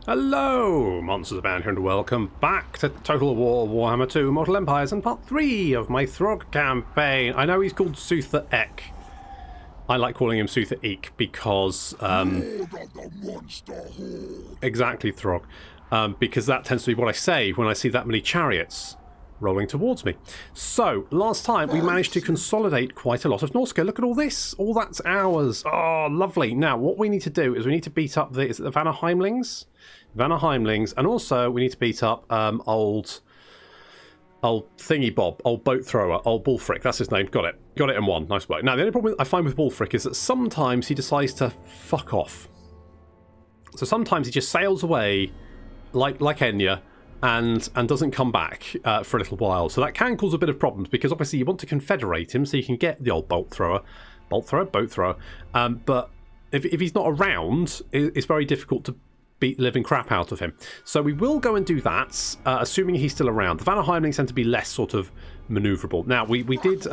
Hello, MonstersAbound here, and welcome back to Total War Warhammer 2 Mortal Empires and part 3 of my Throgg campaign. I know he's called Sutha Ek. I like calling him Sutha Eek because... exactly, Throgg. Because that tends to be what I say when I see that many chariots rolling towards me. So, last time we managed to consolidate quite a lot of Norsca. Look at all this. All that's ours. Oh, lovely. Now, what we need to do is we need to beat up the... Is it the Vanaheimlings? Vanaheimlings, and also we need to beat up old thingy bob, old boat thrower, old Bullfrick. That's his name. Got it in one. Nice work. Now the only problem I find with Bullfrick is that sometimes he decides to fuck off. So sometimes he just sails away like Enya and doesn't come back for a little while. So that can cause a bit of problems because obviously you want to confederate him so you can get the old boat thrower. But if he's not around, it's very difficult to beat the living crap out of him. So we will go and do that, assuming he's still around. The Vanaheimlings tend to be less sort of manoeuvrable. Now we did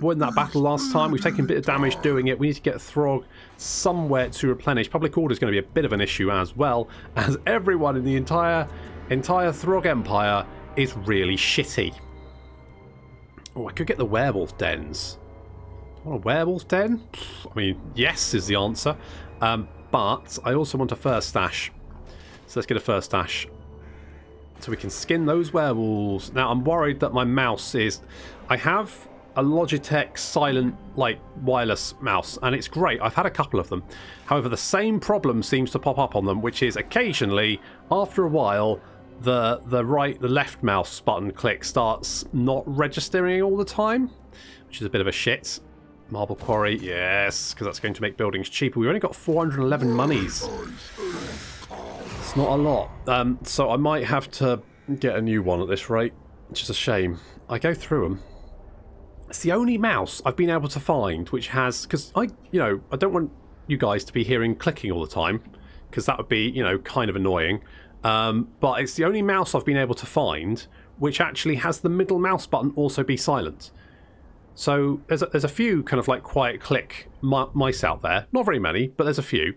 win that battle last time. We've taken a bit of damage doing it. We need to get Throgg somewhere to replenish. Public order is going to be a bit of an issue, as well as everyone in the entire Throgg Empire is really shitty. Oh, I could get the werewolf dens. Do I want a werewolf den? I mean, yes is the answer. But I also want a fur stash. So let's get a fur stash so we can skin those werewolves. Now I'm worried that my mouse is... I have a Logitech silent, like, wireless mouse, and it's great. I've had a couple of them. However, the same problem seems to pop up on them, which is occasionally, after a while, the left mouse button click starts not registering all the time, which is a bit of a shit. Marble quarry, yes, because that's going to make buildings cheaper. We've only got 411 monies. It's not a lot. So I might have to get a new one at this rate, which is a shame. I go through them. It's the only mouse I've been able to find which has... Because I don't want you guys to be hearing clicking all the time, because that would be, kind of annoying. But it's the only mouse I've been able to find which actually has the middle mouse button also be silent. So there's a few kind of like quiet click mice out there. Not very many, but there's a few.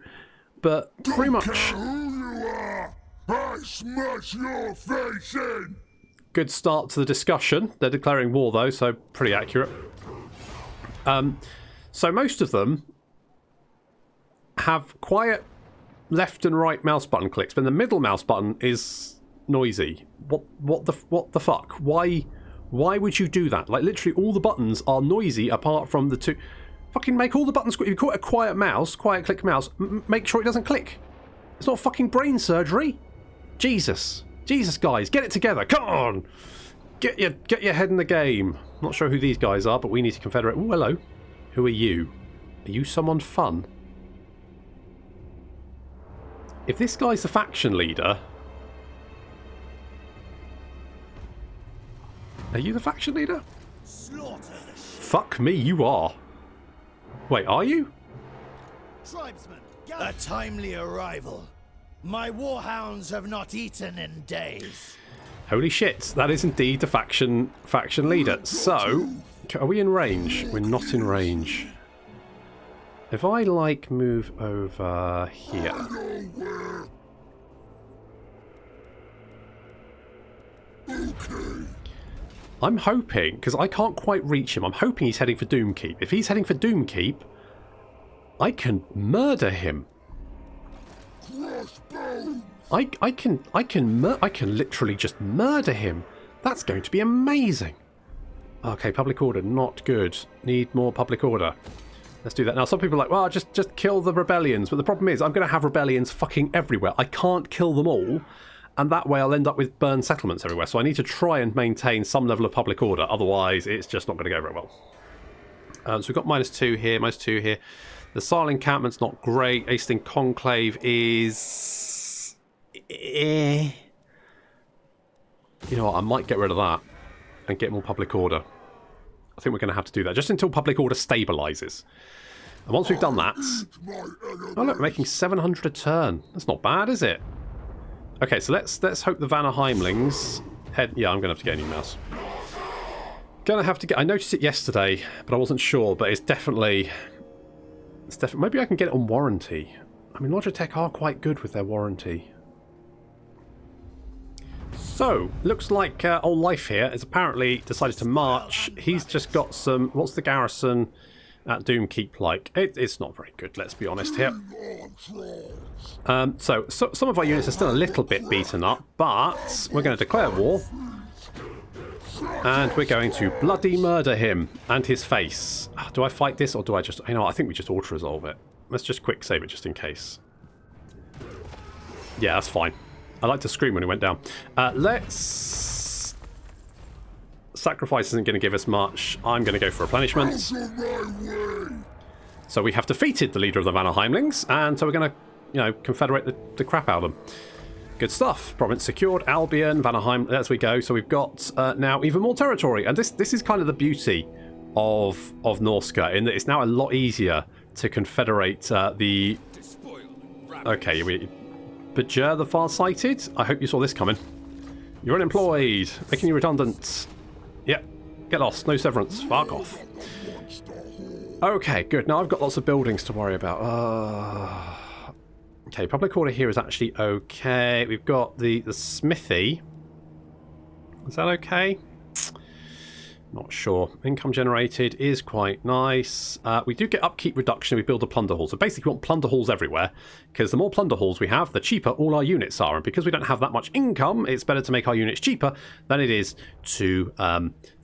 But pretty much... I smash your face in! Good start to the discussion. They're declaring war though, so pretty accurate. So most of them have quiet left and right mouse button clicks, but the middle mouse button is noisy. What the fuck? Why would you do that? Like, literally all the buttons are noisy apart from the two. Fucking make all the buttons... If you call it a quiet mouse, quiet click mouse, make sure it doesn't click. It's not fucking brain surgery. Jesus, guys, get it together. Come on. Get your head in the game. Not sure who these guys are, but we need to confederate. Oh, hello. Who are you? Are you someone fun? If this guy's the faction leader... Are you the faction leader? Fuck me, you are. Wait, are you? Tribesmen, a timely arrival. My warhounds have not eaten in days. Holy shit, that is indeed the faction leader. So, are we in range? We're not in range. If I, like, move over here... I'm hoping, because I can't quite reach him, I'm hoping he's heading for Doomkeep. If he's heading for Doomkeep, I can murder him. I can literally just murder him. That's going to be amazing. Okay, public order, not good. Need more public order. Let's do that. Now, some people are like, well, just kill the rebellions. But the problem is, I'm going to have rebellions fucking everywhere. I can't kill them all. And that way I'll end up with burned settlements everywhere. So I need to try and maintain some level of public order. Otherwise, it's just not going to go very well. So we've got -2 here, -2 here. The Sarl encampment's not great. Aisling Conclave is... You know what? I might get rid of that and get more public order. I think we're going to have to do that. Just until public order stabilises. And once we've done that... Oh, look, we're making 700 a turn. That's not bad, is it? Okay, so let's hope the Vanaheimlings head... Yeah, I'm going to have to get a new mouse. Gonna have to get... I noticed it yesterday, but I wasn't sure. But it's definitely... Maybe I can get it on warranty. I mean, Logitech are quite good with their warranty. So, looks like old Life here has apparently decided to march. He's just got some... What's the garrison at Doomkeep like? It's not very good, let's be honest here. So some of our units are still a little bit beaten up, but we're going to declare war. And we're going to bloody murder him and his face. Do I fight this or do I just... You know, I think we just auto-resolve it. Let's just quick save it just in case. Yeah, that's fine. I like to scream when it went down. Let's... Sacrifice isn't going to give us much. I'm going to go for replenishment. So we have defeated the leader of the Vanaheimlings, and so we're going to, you know, confederate the crap out of them. Good stuff. Province secured. Albion, Vanaheim. As we go. So we've got now even more territory, and this is kind of the beauty of Norsca, in that it's now a lot easier to confederate the. Okay, Bajur the Farsighted. I hope you saw this coming. You're unemployed, making you redundant. Yep. Get lost. No severance. Fuck off. Okay, good. Now I've got lots of buildings to worry about. Okay, public order here is actually okay. We've got the smithy. Is that okay? Not sure. Income generated is quite nice. We do get upkeep reduction. We build a plunder hall. So basically we want plunder halls everywhere, because the more plunder halls we have, the cheaper all our units are. And because we don't have that much income, it's better to make our units cheaper than it is to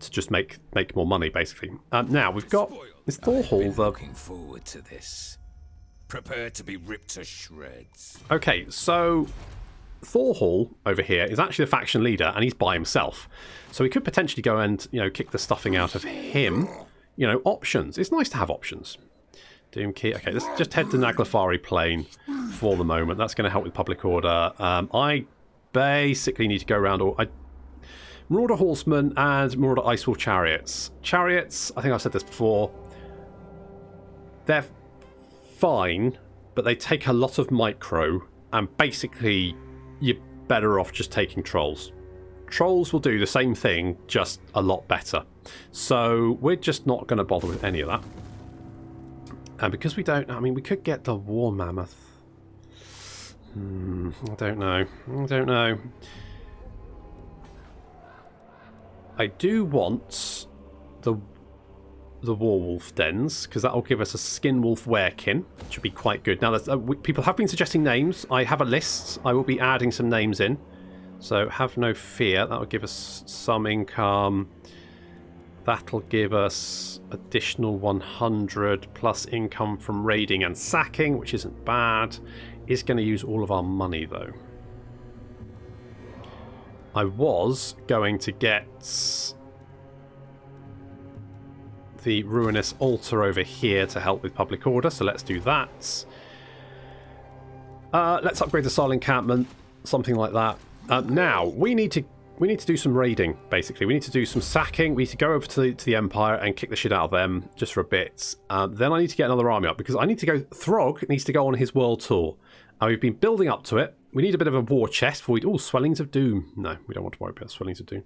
just make more money, basically. Now we've got this Thor hall. Looking forward to this. Prepare to be ripped to shreds. Okay, so Thor Hall over here is actually the faction leader, and he's by himself. So we could potentially go and, you know, kick the stuffing out of him. You know, options. It's nice to have options. Doom key. Okay, let's just head to Naglafari Plain for the moment. That's going to help with public order. I basically need to go around Marauder Horsemen and Marauder Icewolf Chariots. Chariots, I think I've said this before, they're fine, but they take a lot of micro, and basically you're better off just taking trolls. Trolls will do the same thing, just a lot better. So we're just not going to bother with any of that. And because we don't, I mean, we could get the War Mammoth. I don't know. I do want the Warwolf dens, because that'll give us a Skinwolf Werekin, which would be quite good. Now, people have been suggesting names. I have a list. I will be adding some names in, so have no fear. That'll give us some income. That'll give us additional 100 plus income from raiding and sacking, which isn't bad. Is going to use all of our money, though. I was going to get the Ruinous Altar over here to help with public order, so let's do that. Let's upgrade the Silent Encampment, something like that. Now we need to do some raiding. Basically, we need to do some sacking. We need to go over to the Empire and kick the shit out of them just for a bit. Then I need to get another army up, because I need to go. Throgg needs to go on his world tour. We've been building up to it. We need a bit of a war chest before we do. Oh, Swellings of Doom. No, we don't want to worry about Swellings of Doom.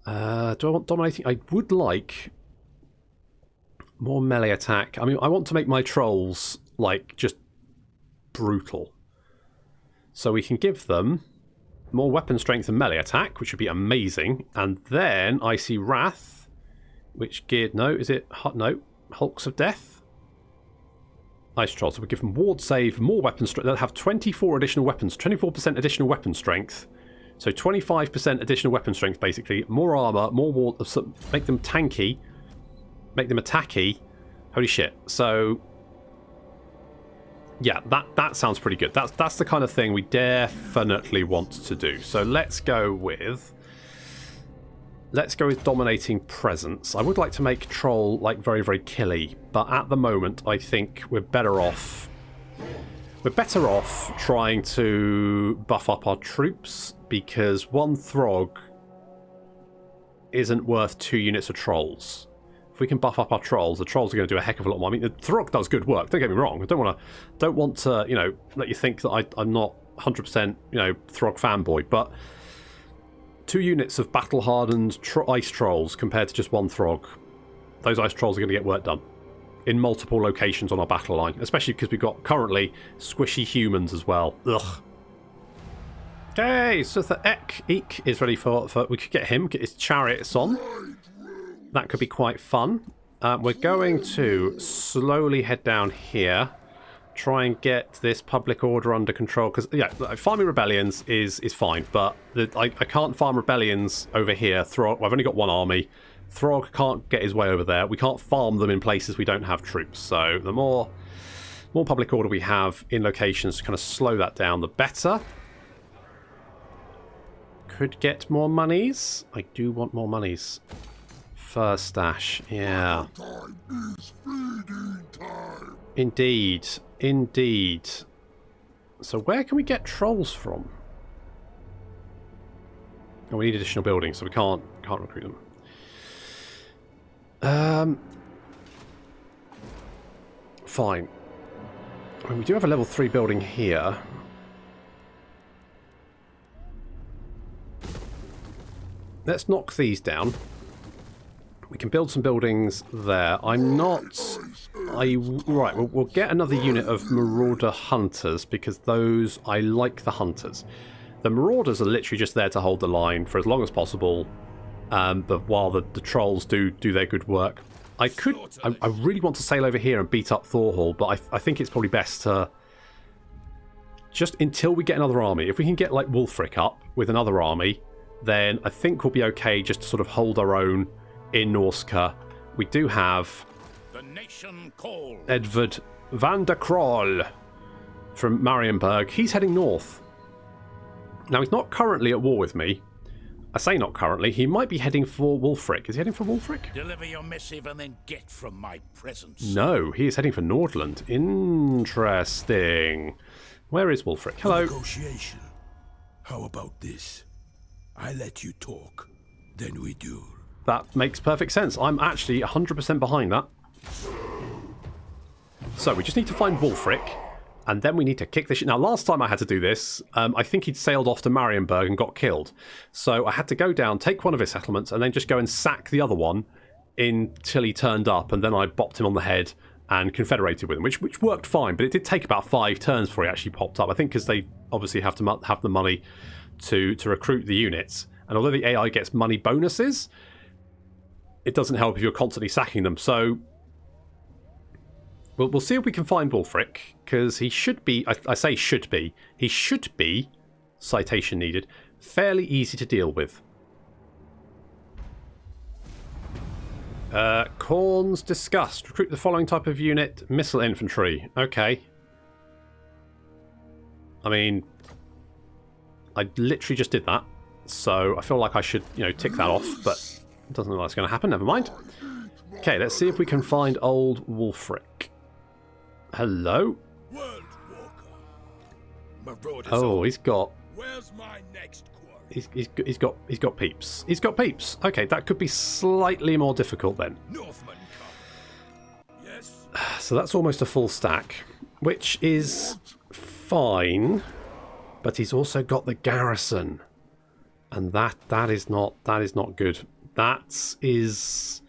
Do I want dominating? I would like more melee attack. I mean, I want to make my trolls, like, just brutal. So we can give them more weapon strength and melee attack, which would be amazing. And then I see Wrath, which geared... No, is it... No. Hulks of Death? Ice Trolls. So we give them ward save, more weapon strength. They'll have 24 additional weapons, 24% additional weapon strength. So 25% additional weapon strength, basically. More armor, more ward... Make them tanky. Make them attacky. Holy shit. So, yeah, that sounds pretty good. That's the kind of thing we definitely want to do. So let's go with dominating presence. I would like to make troll like very, very killy, but at the moment I think we're better off trying to buff up our troops, because one Throgg isn't worth 2 units of trolls. If we can buff up our trolls, the trolls are going to do a heck of a lot more. I mean, the Throgg does good work. Don't get me wrong. I don't want to, you know, let you think that I'm not 100%, you know, Throgg fanboy. But 2 units of battle-hardened ice trolls compared to just 1 Throgg, those ice trolls are going to get work done in multiple locations on our battle line, especially because we've got currently squishy humans as well. Ugh. Okay, so the Eek is ready for... We could get him, get his chariots on. That could be quite fun. We're going to slowly head down here. Try and get this public order under control. Because, yeah, farming rebellions is fine. But I can't farm rebellions over here. Throgg, well, I've only got one army. Throgg can't get his way over there. We can't farm them in places we don't have troops. So the more public order we have in locations to kind of slow that down, the better. Could get more monies. I do want more monies. Fur stash, yeah. Indeed, indeed. So where can we get trolls from? Oh, we need additional buildings, so we can't recruit them. Fine. I mean, we do have a level 3 building here. Let's knock these down. We can build some buildings there. Right, we'll get another unit of Marauder Hunters, because those... I like the Hunters. The Marauders are literally just there to hold the line for as long as possible, but while the Trolls do their good work. I really want to sail over here and beat up Thorhall, but I think it's probably best to... Just until we get another army. If we can get, like, Wulfric up with another army, then I think we'll be okay just to sort of hold our own in Norska. We do have the nation call. Edvard van der Kroll from Marienburg. He's heading north. Now, he's not currently at war with me. I say not currently. He might be heading for Wulfric. Is he heading for Wulfric? Deliver your missive and then get from my presence. No, he is heading for Nordland. Interesting. Where is Wulfric? Hello. Negotiation. How about this? I let you talk, then we duel. That makes perfect sense. I'm actually 100% behind that. So we just need to find Wulfric, and then we need to kick this shit. Now, last time I had to do this, I think he'd sailed off to Marienburg and got killed. So I had to go down, take one of his settlements, and then just go and sack the other one until he turned up, and then I bopped him on the head and confederated with him, which worked fine, but it did take about 5 turns before he actually popped up. I think because they obviously have to have the money to recruit the units, and although the AI gets money bonuses, it doesn't help if you're constantly sacking them. So we'll see if we can find Wulfric, because he should be, I say should be, he should be, citation needed, fairly easy to deal with. Korn's discussed. Recruit the following type of unit: missile infantry. Okay. I mean, I literally just did that, so I feel like I should, tick that off, but it doesn't look like it's going to happen. Never mind. Okay, let's see if we can find old Wulfric. Hello. Oh, he's got. Where's my next quarry? He's got peeps. He's got peeps. Okay, that could be slightly more difficult then. Northman come. Yes. So that's almost a full stack, which is fine. But he's also got the garrison, and that is not good. That is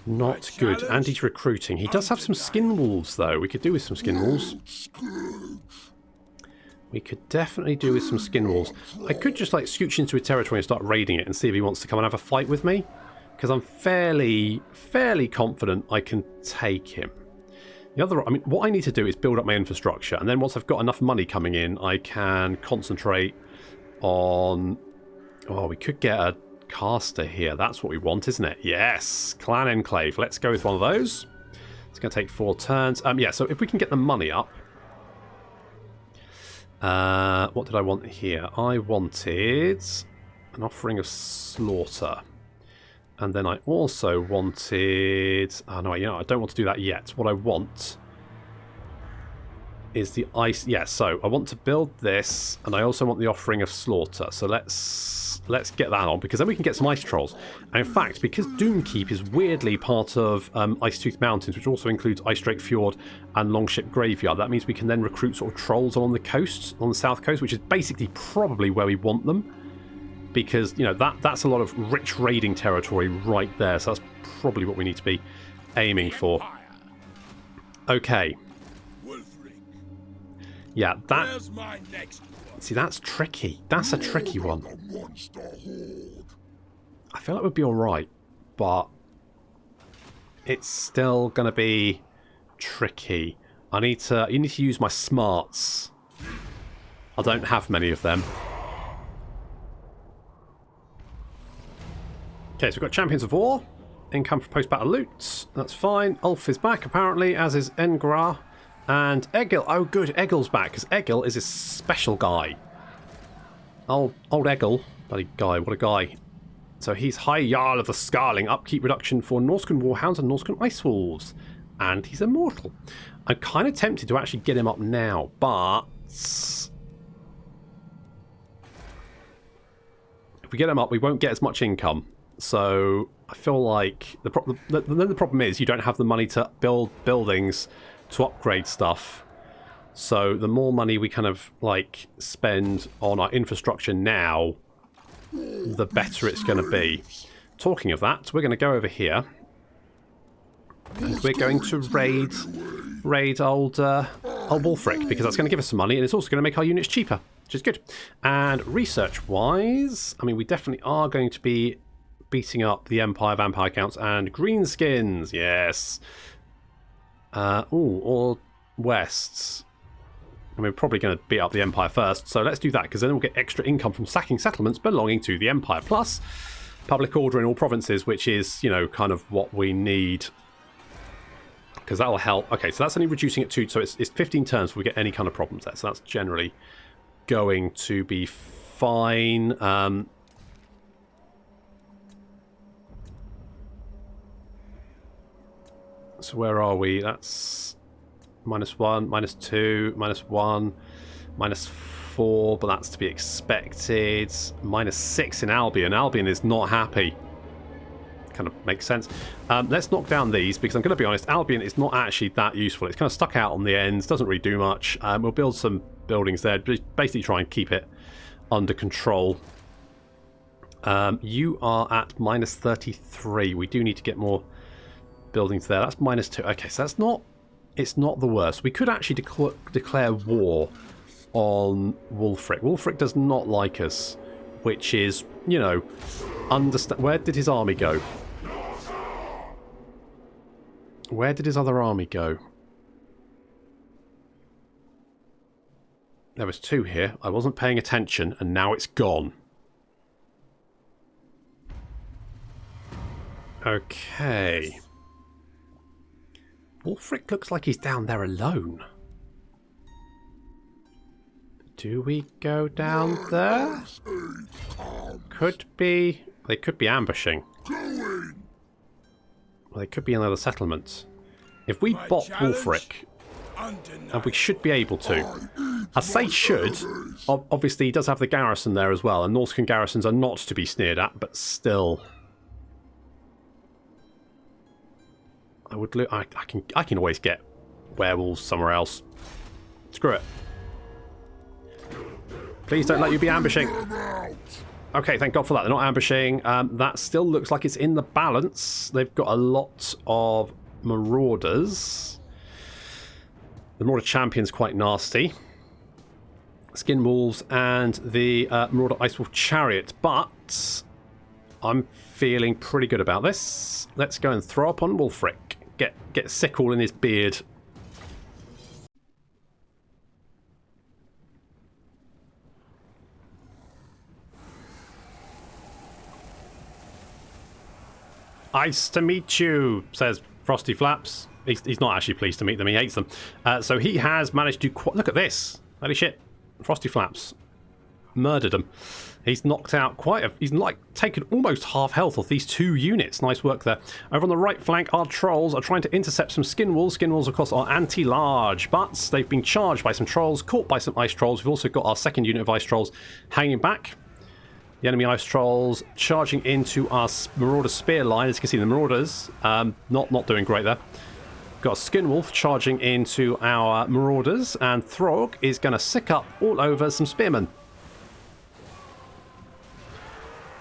not good. And he's recruiting. He does have some skin wolves, though. We could do with some skin wolves. We could definitely do with some skin wolves. I could just scooch into his territory and start raiding it and see if he wants to come and have a fight with me, because I'm fairly confident I can take him. What I need to do is build up my infrastructure, and then once I've got enough money coming in, I can concentrate on... Oh, we could get a caster here. That's what we want, isn't it? Yes! Clan Enclave. Let's go with one of those. It's going to take 4 turns. Yeah, so if we can get the money up... what did I want here? I wanted an offering of slaughter. And then I also wanted... Oh, no, I don't want to do that yet. What I want is the ice... Yeah, so I want to build this, and I also want the offering of slaughter. So let's get that on, because then we can get some ice trolls. And in fact, because Doomkeep is weirdly part of Icetooth Mountains, which also includes Ice Drake Fjord and Longship Graveyard, that means we can then recruit sort of trolls along the coast, on the south coast, which is basically probably where we want them. Because, that's a lot of rich raiding territory right there. So that's probably what we need to be aiming for. Okay. Yeah, that... Where's my next one? See, that's tricky. That's a tricky one. I feel like it would be alright, but it's still going to be tricky. You need to use my smarts. I don't have many of them. Okay, so we've got Champions of War. Income for post-battle loot. That's fine. Ulf is back, apparently, as is Engra. And Egil. Oh, good. Egil's back, because Egil is a special guy. Old Egil. Bloody guy. What a guy. So he's High Jarl of the Scarling. Upkeep reduction for Norscan Warhounds and Norscan Ice Wolves. And he's immortal. I'm kind of tempted to actually get him up now, but... if we get him up, we won't get as much income. So I feel like the problem is you don't have the money to build buildings to upgrade stuff. So the more money we kind of like spend on our infrastructure now, the better it's going to be. Talking of that, we're going to go over here. And we're going to raid old Wulfric, because that's going to give us some money, and it's also going to make our units cheaper, which is good. And research-wise, I mean, we definitely are going to be beating up the Empire Vampire Counts and Greenskins, yes. Or Wests. I mean, we're probably going to beat up the Empire first, so let's do that, because then we'll get extra income from sacking settlements belonging to the Empire, plus public order in all provinces, which is, you know, kind of what we need, because that'll help. Okay, so that's only reducing it to, so it's 15 turns before we get any kind of problems there, so that's generally going to be fine. So where are we? That's -1, -2, -1, -4, but that's to be expected. -6 in Albion. Albion is not happy. Kind of makes sense. Let's knock down these, because I'm going to be honest, Albion is not actually that useful. It's kind of stuck out on the ends, doesn't really do much. We'll build some buildings there, basically try and keep it under control. You are at -33. We do need to get more buildings there. That's -2. Okay, so that's not... it's not the worst. We could actually declare war on Wulfric. Wulfric does not like us, which is, you know, understand. Where did his army go? Where did his other army go? There was 2 here. I wasn't paying attention, and now it's gone. Okay. Wulfric looks like he's down there alone. Do we go down there? Could be... they could be ambushing. They could be another settlement. If we bot Wulfric, and we should be able to. I say should. Obviously, he does have the garrison there as well, and Norscan garrisons are not to be sneered at, but still... I would look. I can always get werewolves somewhere else. Screw it. Please don't let you be ambushing. Okay, thank God for that. They're not ambushing. That still looks like it's in the balance. They've got a lot of marauders. The Marauder Champion's quite nasty. Skin Wolves and the Marauder Ice Wolf Chariot. But I'm feeling pretty good about this. Let's go and throw up on Wulfric. Get sickle in his beard. Nice to meet you, says Frosty Flaps. He's not actually pleased to meet them, he hates them. So he has managed to... look at this. Holy shit. Frosty Flaps murdered him. He's knocked out quite a... he's like taken almost half health off these 2 units. Nice work there. Over on the right flank, our trolls are trying to intercept some skin wolves. Skin wolves, of course, are anti-large, but they've been charged by some trolls, caught by some ice trolls. We've also got our second unit of ice trolls hanging back. The enemy ice trolls charging into our marauder spear line. As you can see, the marauders not doing great there. Got a skin wolf charging into our marauders, and Throgg is going to sick up all over some spearmen,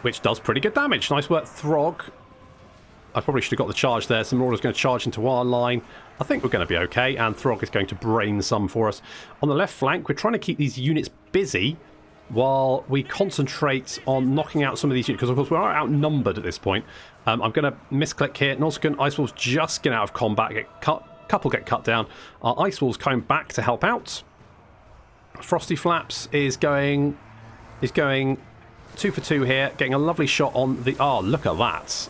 which does pretty good damage. Nice work, Throgg. I probably should have got the charge there. Some Marauders going to charge into our line. I think we're going to be okay, and Throgg is going to brain some for us. On the left flank, we're trying to keep these units busy while we concentrate on knocking out some of these units, because of course we are outnumbered at this point. I'm going to misclick here. Nausicaan Ice Wolves just get out of combat, couple get cut down. Our Ice Wolves coming back to help out. Frosty Flaps is going 2 for 2 here, getting a lovely shot on the... Oh, look at that.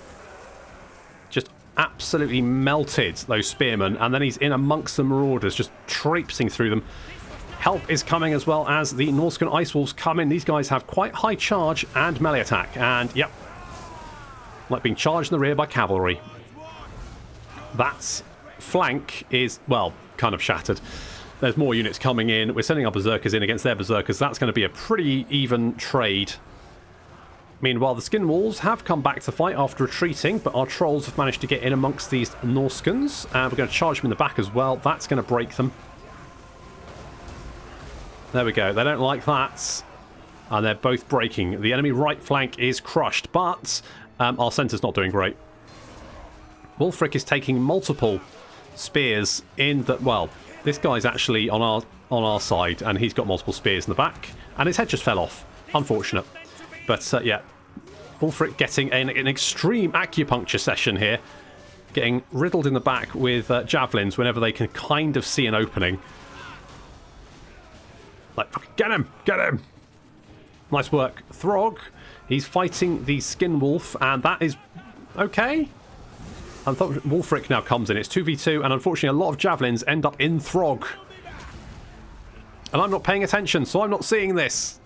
Just absolutely melted those spearmen, and then he's in amongst the Marauders, just traipsing through them. Help is coming as well as the Nausicaan Ice Wolves come in. These guys have quite high charge and melee attack, and yep, like being charged in the rear by cavalry. That flank is, well, kind of shattered. There's more units coming in. We're sending our Berserkers in against their Berserkers. That's going to be a pretty even trade. Meanwhile, the Skin Wolves have come back to fight after retreating, but our Trolls have managed to get in amongst these Norscans. And we're going to charge them in the back as well. That's going to break them. There we go. They don't like that. And they're both breaking. The enemy right flank is crushed, but our centre's not doing great. Wulfric is taking multiple spears in the... Well, this guy's actually on our side, and he's got multiple spears in the back. And his head just fell off. Unfortunate. But, yeah, Wulfric getting an extreme acupuncture session here. Getting riddled in the back with javelins whenever they can kind of see an opening. Like, get him! Get him! Nice work. Throgg, he's fighting the Skin Wolf, and that is okay. And Wulfric now comes in. It's 2v2, and unfortunately a lot of javelins end up in Throgg. And I'm not paying attention, so I'm not seeing this.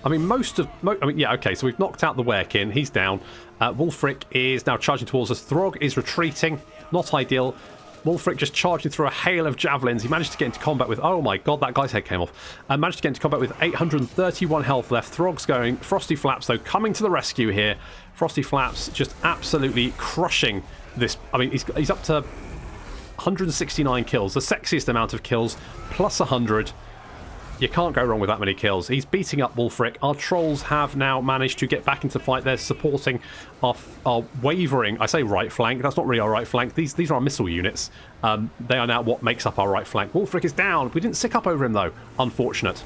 I mean, yeah, okay, so we've knocked out the Werekin. He's down. Wulfric is now charging towards us. Throgg is retreating. Not ideal. Wulfric just charging through a hail of javelins. He managed to get into combat with... Oh my god, that guy's head came off. Managed to get into combat with 831 health left. Throgg's going. Frosty Flaps, though, coming to the rescue here. Frosty Flaps just absolutely crushing this. I mean, he's up to 169 kills. The sexiest amount of kills, plus 100. You can't go wrong with that many kills. He's beating up Wulfric. Our Trolls have now managed to get back into fight. They're supporting our wavering, I say right flank, that's not really our right flank. These are our missile units. They are now what makes up our right flank. Wulfric is down. We didn't stick up over him, though. Unfortunate.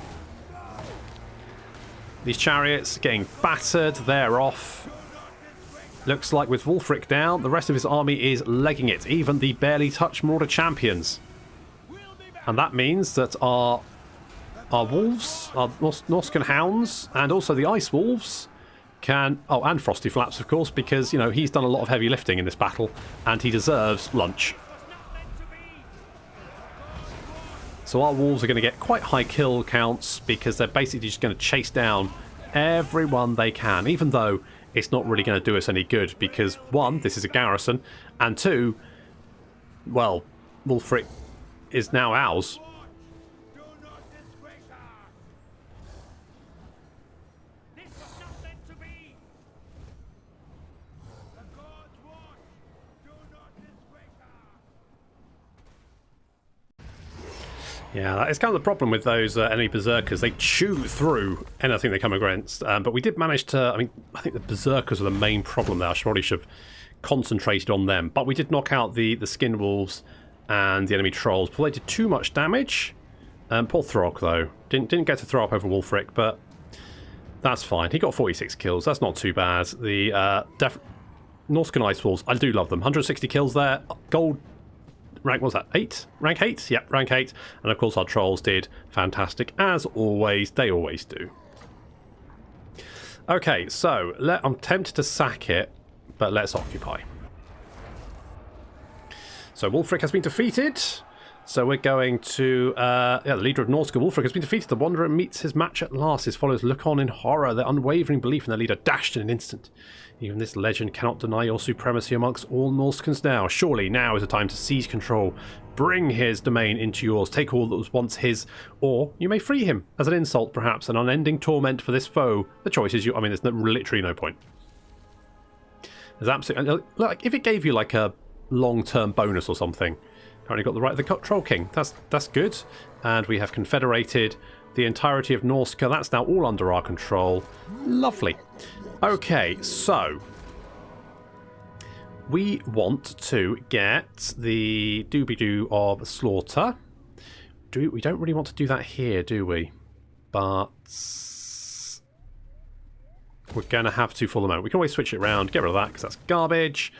These chariots getting battered. They're off. Looks like with Wulfric down, the rest of his army is legging it. Even the barely touched Marauder champions. And that means that our wolves, our Norscan hounds, and also the Ice Wolves can... Oh, and Frosty Flaps, of course, because, you know, he's done a lot of heavy lifting in this battle, and he deserves lunch. So our wolves are going to get quite high kill counts, because they're basically just going to chase down everyone they can, even though it's not really going to do us any good, because, one, this is a garrison, and two, well, Wulfric is now ours. Yeah, that is kind of the problem with those enemy Berserkers. They chew through anything they come against. But we did manage to... I mean, I think the Berserkers are the main problem there. I probably should have concentrated on them. But we did knock out the Skin Wolves and the enemy Trolls before they did too much damage. Poor Throgg, though. Didn't get to throw up over Wulfric, but that's fine. He got 46 kills. That's not too bad. The Norscan Ice Wolves, I do love them. 160 kills there. Gold... Rank, what was that? 8? Rank 8? Yep, rank 8. And of course our Trolls did fantastic, as always. They always do. Okay, so I'm tempted to sack it, but let's occupy. So Wulfric has been defeated. So we're going to... yeah, the leader of Norsca, Wulfric, has been defeated. The Wanderer meets his match at last. His followers look on in horror. Their unwavering belief in their leader dashed in an instant. Even this legend cannot deny your supremacy amongst all Norscans now. Surely now is the time to seize control. Bring his domain into yours. Take all that was once his. Or you may free him as an insult, perhaps, an unending torment for this foe. The choice is you. I mean, there's literally no point. There's absolutely... Like, if it gave you, like, a long-term bonus or something... Apparently got the right of the Troll King. That's good. And we have confederated the entirety of Norsca. That's now all under our control. Lovely. Okay, so we want to get the doobie-doo of slaughter. We don't really want to do that here, do we? But we're going to have to fill them out. We can always switch it around, get rid of that because that's garbage.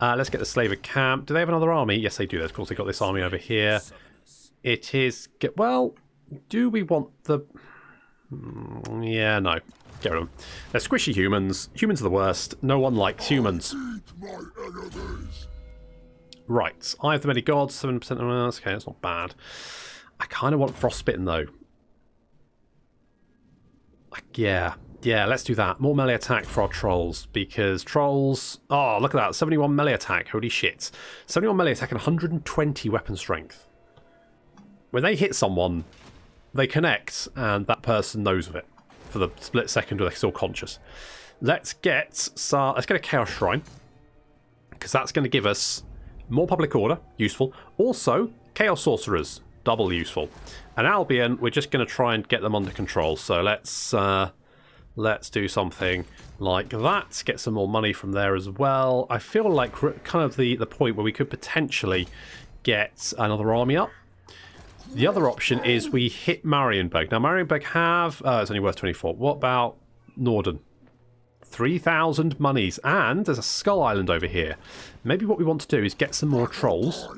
Let's get the slaver camp. Do they have another army? Yes, they do. Of course, they've got this army over here. It is... well, do we want the... yeah, no. Get rid of them. They're squishy humans. Humans are the worst. No one likes humans. Right. Eye of the Many Gods. 7% of us. Okay, that's not bad. I kind of want frostbitten, though. Yeah. Yeah, let's do that. More melee attack for our trolls, because trolls... oh, look at that. 71 melee attack. Holy shit. 71 melee attack and 120 weapon strength. When they hit someone, they connect, and that person knows of it for the split second where they're still conscious. Let's get a Chaos Shrine, because that's going to give us more public order. Useful. Also, Chaos Sorcerers. Double useful. And Albion, we're just going to try and get them under control. So let's do something like that. Get some more money from there as well. I feel like we're kind of the point where we could potentially get another army up. The other option is we hit Marienburg. Now, Marienburg have... oh, it's only worth 24. What about Norden? 3,000 monies. And there's a Skull Island over here. Maybe what we want to do is get some more trolls.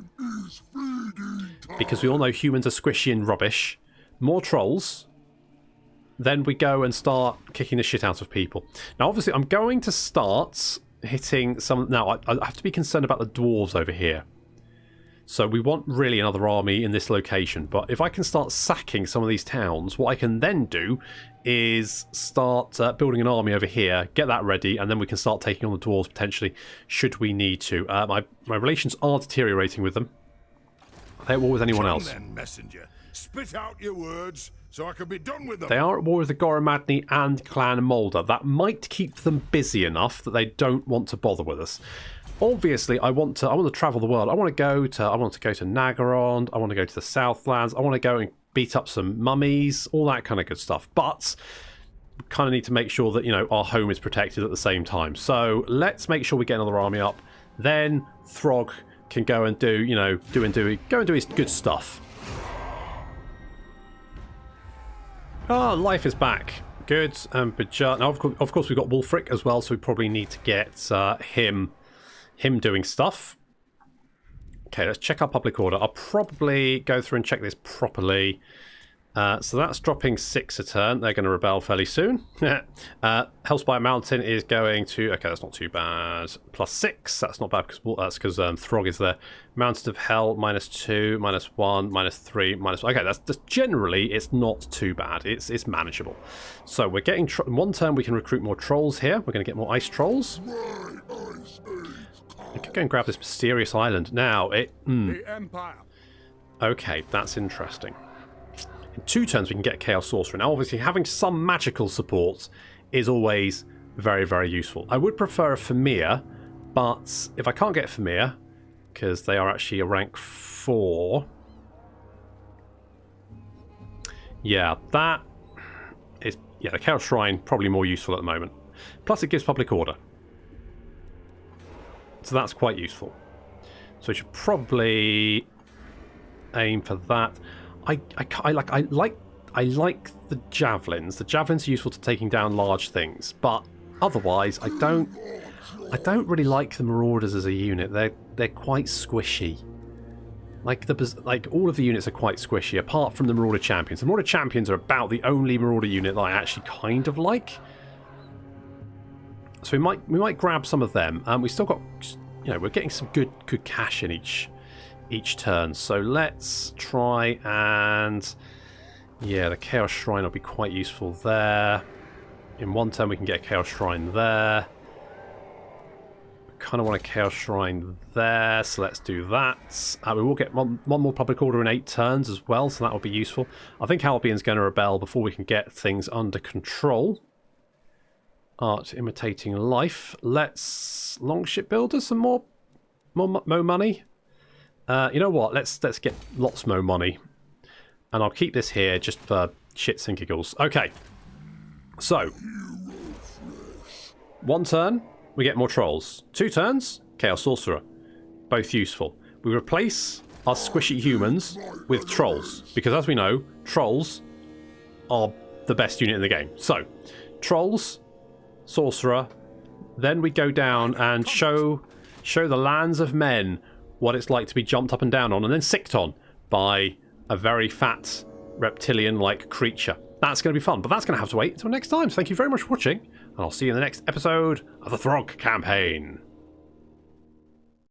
Because we all know humans are squishy and rubbish. More trolls. Then we go and start kicking the shit out of people. Now, obviously, I'm going to start hitting some... now, I have to be concerned about the dwarves over here. So we want really another army in this location. But if I can start sacking some of these towns, what I can then do is start building an army over here, get that ready, and then we can start taking on the dwarves potentially, should we need to. My relations are deteriorating with them. Are they at war with anyone else? Then, messenger. Spit out your words so I can be done with them. They are at war with the Goromadni and Clan Mulder. That might keep them busy enough that they don't want to bother with us. Obviously, I want to travel the world. I want to go to Nagaron. I want to go to the Southlands. I want to go and beat up some mummies, all that kind of good stuff. But we kind of need to make sure that, you know, our home is protected at the same time. So let's make sure we get another army up. Then Throgg can go and do, you know, go and do his good stuff. Ah, life is back. Good. But now, of course, we've got Wulfric as well, so we probably need to get him doing stuff. Okay, let's check our public order. I'll probably go through and check this properly. So that's dropping 6 a turn. They're going to rebel fairly soon. Hellspire Mountain is going to... okay, that's not too bad. +6. That's not bad because Throgg is there. Mountain of Hell, -2, -1, -3, -... okay, that's just generally, it's not too bad. It's manageable. So we're getting... in one turn, we can recruit more trolls here. We're going to get more ice trolls. I could go and grab this mysterious island. Now, The Empire. okay, that's interesting. In 2 turns, we can get Chaos Sorcerer. Now, obviously, having some magical support is always very, very useful. I would prefer a Famir, but if I can't get Famir, because they are actually a rank 4... yeah, that is... yeah, the Chaos Shrine, probably more useful at the moment. Plus, it gives public order. So that's quite useful. So we should probably aim for that. I like the javelins. The javelins are useful to taking down large things, but otherwise, I don't really like the Marauders as a unit. They're quite squishy. Like all of the units are quite squishy, apart from the Marauder Champions. The Marauder Champions are about the only Marauder unit that I actually kind of like. So we might grab some of them. We still got, you know, we're getting some good cash in each turn. So let's try and, yeah, the Chaos Shrine will be quite useful there. In 1 turn we can get a Chaos Shrine there. Kind of want a Chaos Shrine there, so let's do that. We will get one more public order in 8 turns as well, so that will be useful. I think Albion's going to rebel before we can get things under control. Art imitating life. Let's Longship Builders some more money. You know what? Let's get lots more money, and I'll keep this here just for shits and giggles. Okay. So 1 turn we get more trolls. 2 turns Chaos Sorcerer. Both useful. We replace our squishy humans with trolls, because as we know, trolls are the best unit in the game. So, trolls, sorcerer, then we go down and show the lands of men what it's like to be jumped up and down on, and then sicked on by a very fat reptilian-like creature. That's going to be fun, but that's going to have to wait until next time. So thank you very much for watching, and I'll see you in the next episode of the Throgg Campaign.